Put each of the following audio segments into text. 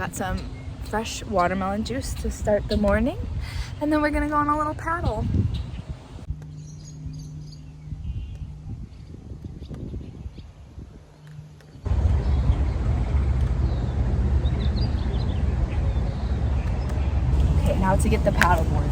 Got some fresh watermelon juice to start the morning, and then we're gonna go on a little paddle. Okay, now to get the paddleboard.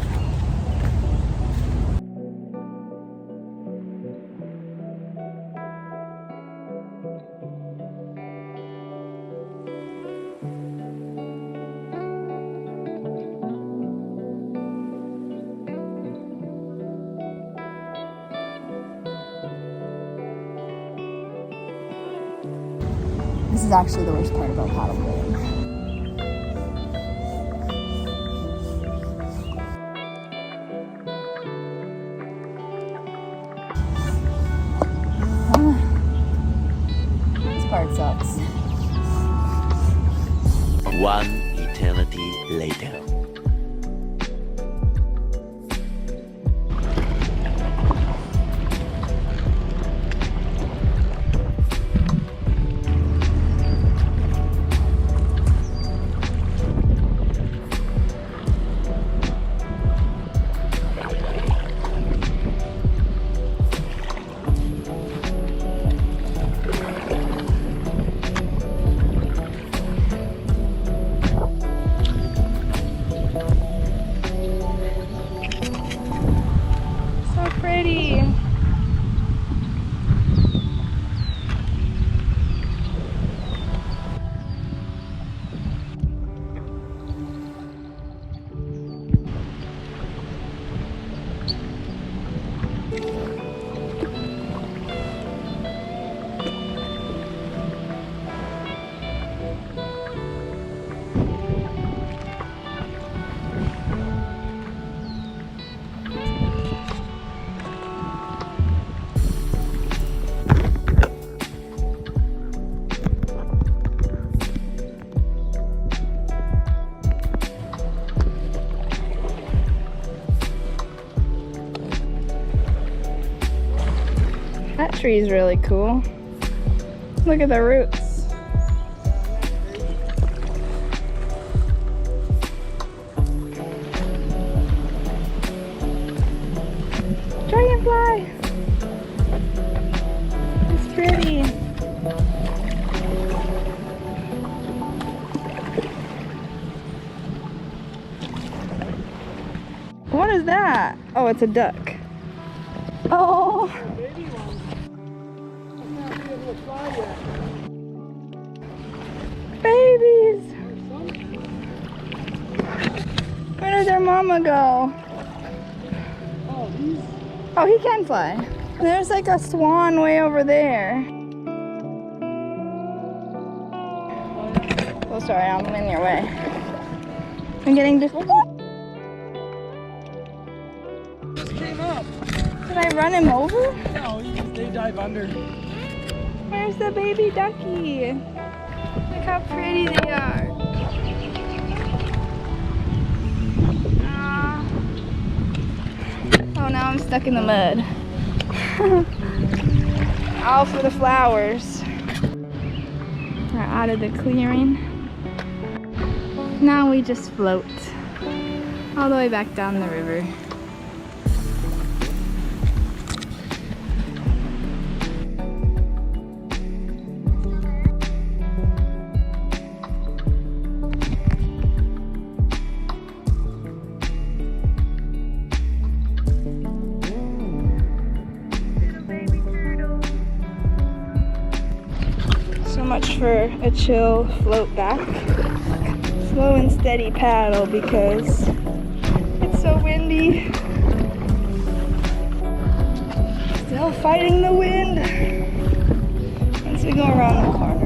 This is actually the worst part about paddleboarding. This part sucks. One eternity later. That tree is really cool. Look at the roots. Dragonfly! It's pretty. What is that? Oh, it's a duck. Oh! Babies! Where did their mama go? Oh, he can fly. There's like a swan way over there. Oh, sorry, I'm in your way. I'm getting this. Just came up. Did I run him over? No, they dive under. Where's the baby ducky? Look how pretty they are. Aww. Oh, now I'm stuck in the mud. All for the flowers. We're out of the clearing. Now we just float all the way back down the river. Much for a chill float back. Slow and steady paddle because it's so windy. Still fighting the wind once we go around the corner.